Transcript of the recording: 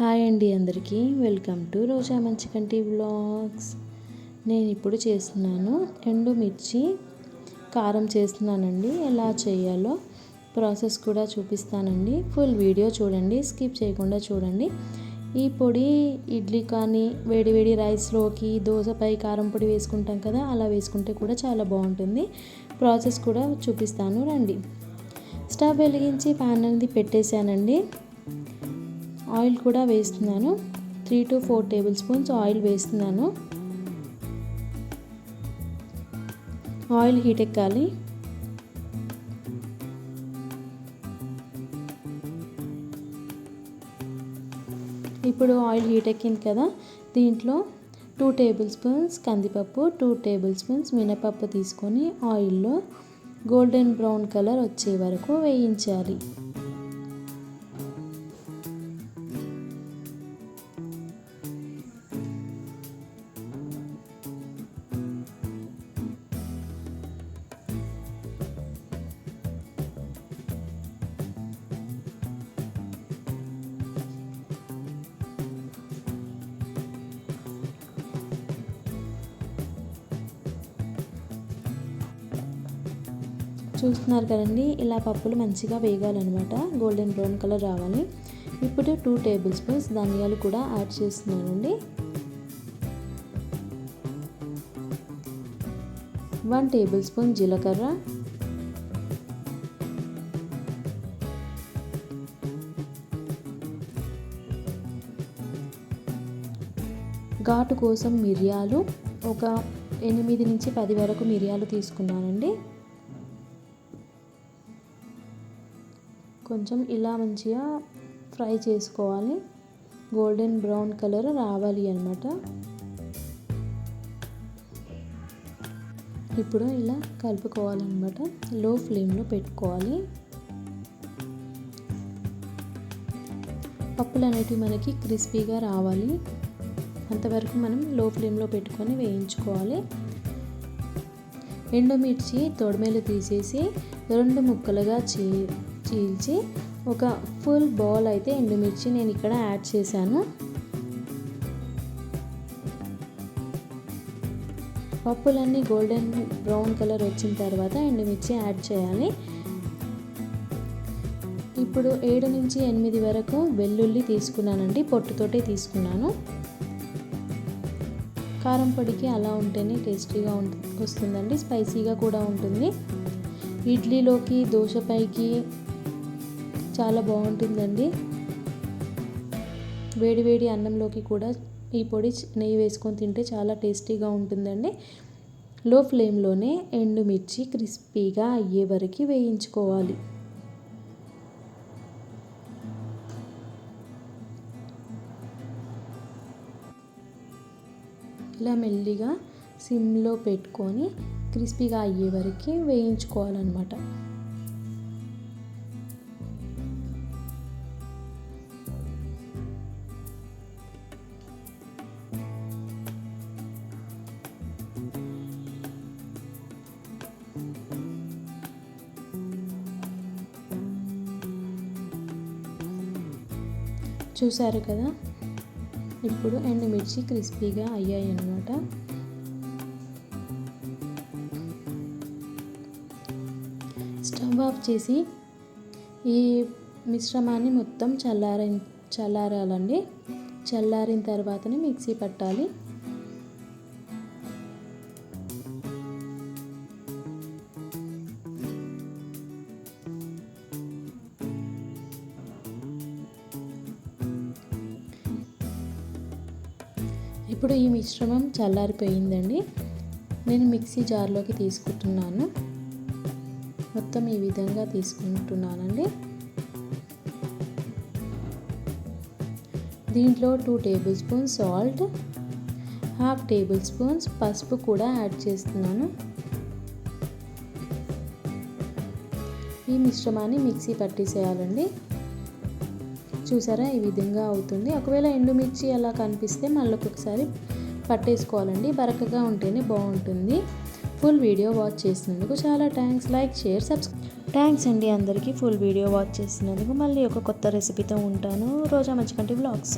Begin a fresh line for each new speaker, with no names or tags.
Hi అండి అందరికీ welcome to Roja Manchikanti vlogs. నేను ఇప్పుడు చేస్తున్నాను ఎండుమిర్చి కారం చేస్తున్నానండి. ఎలా చేయాలో ప్రాసెస్ కూడా చూపిస్తానండి. ఫుల్ వీడియో చూడండి, స్కిప్ చేయకుండా చూడండి. ఈ పొడి ఇడ్లీ కానీ వేడివేడి రైస్లోకి దోశపై కారం పొడి వేసుకుంటాం కదా, అలా వేసుకుంటే కూడా చాలా బాగుంటుంది. ప్రాసెస్ కూడా చూపిస్తాను రండి. స్టవ్ వెలిగించి ప్యాన్ అనేది పెట్టేశానండి. ఆయిల్ కూడా వేస్తున్నాను. 3 to 4 టేబుల్ స్పూన్స్ ఆయిల్ వేస్తున్నాను. ఆయిల్ హీట్ ఎక్కాలి. ఇప్పుడు ఆయిల్ హీట్ ఎక్కింది కదా, దీంట్లో 2 టేబుల్ స్పూన్స్ కందిపప్పు, 2 టేబుల్ స్పూన్స్ మినపప్పు తీసుకొని ఆయిల్లో గోల్డెన్ బ్రౌన్ కలర్ వచ్చే వరకు వేయించాలి. చూస్తున్నారు కదండి, ఇలా పప్పులు మంచిగా వేగాలన్నమాట, గోల్డెన్ బ్రౌన్ కలర్ రావాలి. ఇప్పుడు 2 టేబుల్ స్పూన్స్ ధనియాలు కూడా యాడ్ చేస్తున్నానండి. 1 టేబుల్ స్పూన్ జీలకర్ర, ఘాటు కోసం మిరియాలు ఒక 8 నుంచి 10 వరకు మిరియాలు తీసుకున్నానండి. కొంచెం ఇలా మంచిగా ఫ్రై చేసుకోవాలి, గోల్డెన్ బ్రౌన్ కలర్ రావాలి అన్నమాట. ఇప్పుడు ఇలా కలుపుకోవాలన్నమాట. లో ఫ్లేమ్లో పెట్టుకోవాలి. పప్పులు అనేటివి మనకి క్రిస్పీగా రావాలి, అంతవరకు మనం లో ఫ్లేమ్లో పెట్టుకొని వేయించుకోవాలి. ఎండుమిర్చి తొడిమెలు తీసేసి 2 ముక్కలుగా చీల్చి ఒక ఫుల్ బౌల్ అయితే ఎండుమిర్చి నేను ఇక్కడ యాడ్ చేశాను. పప్పులన్నీ గోల్డెన్ బ్రౌన్ కలర్ వచ్చిన తర్వాత ఎండుమిర్చి యాడ్ చేయాలి. ఇప్పుడు 7 నుంచి 8 వరకు వెల్లుల్లి తీసుకున్నానండి, పొట్టుతోటే తీసుకున్నాను. కారం పొడికి అలా ఉంటేనే టేస్టీగా వస్తుందండి, స్పైసీగా కూడా ఉంటుంది. ఇడ్లీలోకి దోశపైకి చాలా బాగుంటుందండి. వేడివేడి అన్నంలోకి కూడా ఈ పొడి నెయ్యి వేసుకొని తింటే చాలా టేస్టీగా ఉంటుందండి. లో ఫ్లేమ్లోనే ఎండుమిర్చి క్రిస్పీగా అయ్యే వరకు వేయించుకోవాలి. ఇలా మెల్లిగా సిమ్లో పెట్టుకొని క్రిస్పీగా అయ్యే వరకు వేయించుకోవాలన్నమాట. చూసారు కదా, ఇప్పుడు ఎండుమిర్చి క్రిస్పీగా అయ్యాయి అన్నమాట. స్టవ్ ఆఫ్ చేసి ఈ మిశ్రమాన్ని మొత్తం చల్లారాలండి. చల్లారిన తర్వాతనే మిక్సీ పట్టాలి. ఇప్పుడు ఈ మిశ్రమం చల్లారిపోయిందండి. నేను మిక్సీ జార్లోకి తీసుకుంటున్నాను. మొత్తం ఈ విధంగా తీసుకుంటున్నానండి. దీంట్లో 2 table spoons salt, 1/2 table spoons పసుపు కూడా యాడ్ చేస్తున్నాను. ఈ మిశ్రమాన్ని మిక్సీ పట్టేసేయాలండి. చూసారా, ఈ విధంగా అవుతుంది. ఒకవేళ ఎండుమిర్చి అలా కనిపిస్తే మళ్ళీ ఒకసారి పట్టేసుకోవాలండి, బరకగా ఉంటేనే బాగుంటుంది. ఫుల్ వీడియో వాచ్ చేసినందుకు చాలా thanks. Like, share, subscribe. Thanks అండి అందరికీ ఫుల్ వీడియో వాచ్ చేసినందుకు. మళ్ళీ ఒక కొత్త రెసిపీతో ఉంటాను. రోజా మంచికంటి వ్లాగ్స్.